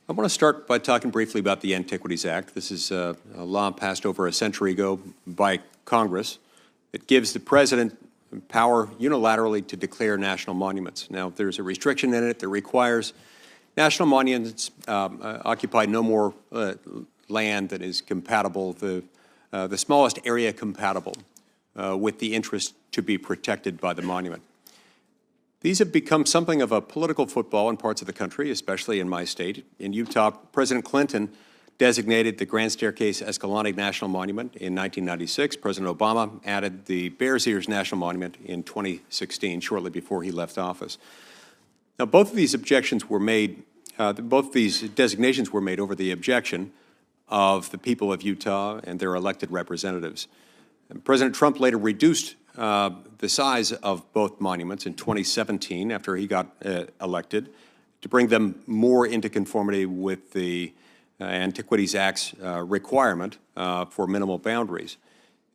I want to start by talking briefly about the Antiquities Act. This is a law passed over a century ago by Congress. It gives the president power unilaterally to declare national monuments. Now, there's a restriction in it that requires national monuments occupy no more land that is compatible, the smallest area compatible with the interest to be protected by the monument. These have become something of a political football in parts of the country, especially in my state. In Utah, President Clinton designated the Grand Staircase Escalante National Monument in 1996. President Obama added the Bears Ears National Monument in 2016, shortly before he left office. Now, both of these objections were made, both these designations were made over the objection of the people of Utah and their elected representatives. And President Trump later reduced the size of both monuments in 2017 after he got elected to bring them more into conformity with the Antiquities Act's requirement for minimal boundaries.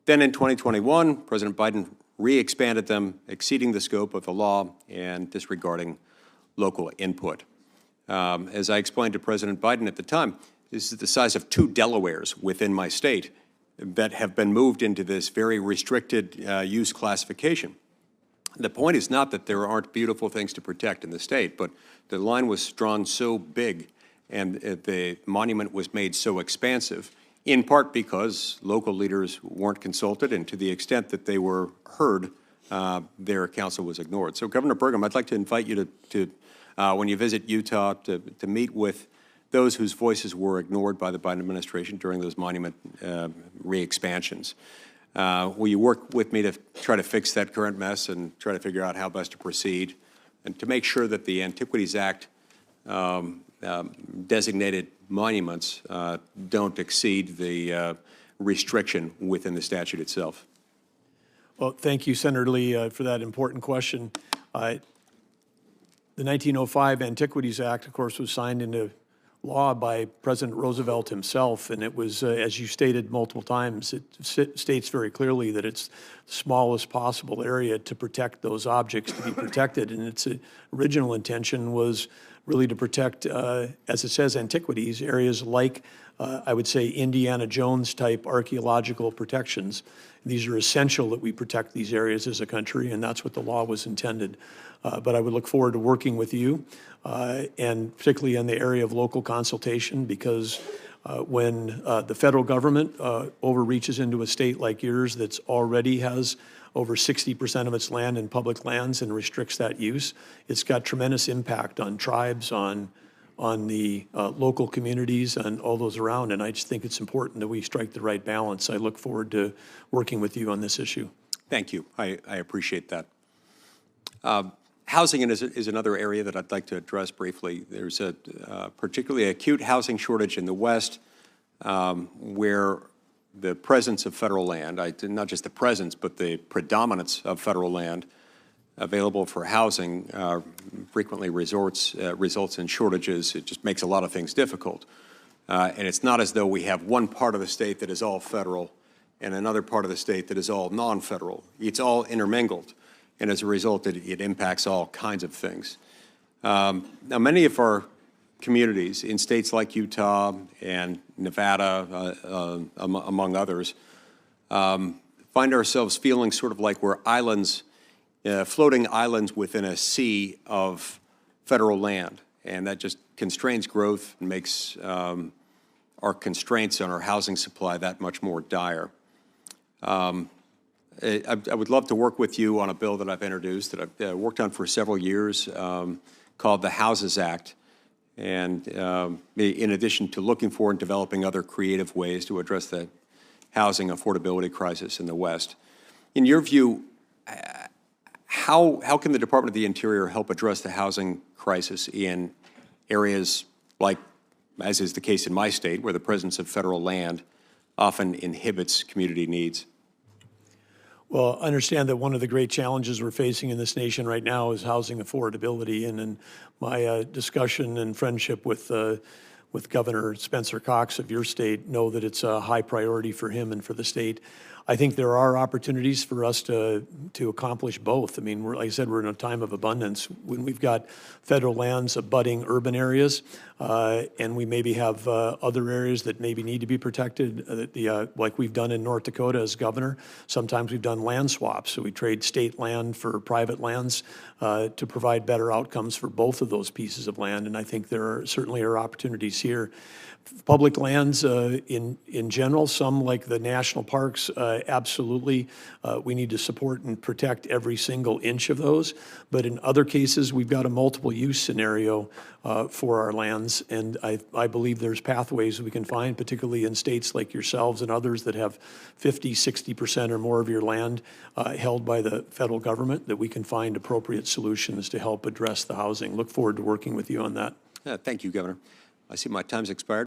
Then in 2021, President Biden re-expanded them, exceeding the scope of the law and disregarding local input. As I explained to President Biden at the time, this is the size of 2 Delawares within my state that have been moved into this very restricted use classification. The point is not that there aren't beautiful things to protect in the state, but the line was drawn so big and the monument was made so expansive, in part because local leaders weren't consulted, and to the extent that they were heard, their counsel was ignored. So, Governor Burgum, I'd like to invite you to when you visit Utah, to meet with those whose voices were ignored by the Biden administration during those monument re-expansions. Will you work with me to try to fix that current mess and try to figure out how best to proceed and to make sure that the Antiquities Act designated monuments don't exceed the restriction within the statute itself? Well, thank you, Senator Lee, for that important question. The 1905 Antiquities Act, of course, was signed into law by President Roosevelt himself, and it was, as you stated multiple times, it states very clearly that it's the smallest possible area to protect those objects to be protected, and its original intention was really to protect, as it says, antiquities, areas like, I would say, Indiana Jones-type archaeological protections. These are essential that we protect these areas as a country, and that's what the law was intended. But I would look forward to working with you, and particularly in the area of local consultation, because when the federal government overreaches into a state like yours that's already has over 60% of its land in public lands and restricts that use, it's got tremendous impact on tribes, on the local communities and all those around, and I just think it's important that we strike the right balance. I look forward to working with you on this issue. Thank you. I appreciate that. Housing is another area that I'd like to address briefly. There's a particularly acute housing shortage in the West where the presence of federal land, not just the presence, but the predominance of federal land available for housing frequently results in shortages. It just makes a lot of things difficult. And it's not as though we have one part of the state that is all federal and another part of the state that is all non-federal. It's all intermingled. And as a result, it impacts all kinds of things. Now, many of our communities in states like Utah and Nevada, among others, find ourselves feeling sort of like we're islands, floating islands within a sea of federal land. And that just constrains growth and makes our constraints on our housing supply that much more dire. I would love to work with you on a bill that I've introduced, that I've worked on for several years, called the Houses Act. And in addition to looking for and developing other creative ways to address the housing affordability crisis in the West, in your view, how can the Department of the Interior help address the housing crisis in areas like, as is the case in my state, where the presence of federal land often inhibits community needs? Well, understand that one of the great challenges we're facing in this nation right now is housing affordability. And in my discussion and friendship with Governor Spencer Cox of your state, know that it's a high priority for him and for the state. I think there are opportunities for us to accomplish both. I mean, like I said, we're in a time of abundance. When we've got federal lands abutting urban areas, and we maybe have other areas that maybe need to be protected, like we've done in North Dakota as governor. Sometimes we've done land swaps, so we trade state land for private lands to provide better outcomes for both of those pieces of land. And I think there certainly are opportunities here. Public lands in general, some like the national parks, absolutely, we need to support and protect every single inch of those. But in other cases, we've got a multiple use scenario for our lands, and I believe there's pathways we can find, particularly in states like yourselves and others that have 50, 60% or more of your land held by the federal government, that we can find appropriate solutions to help address the housing. Look forward to working with you on that. Thank you, Governor. I see my time's expired.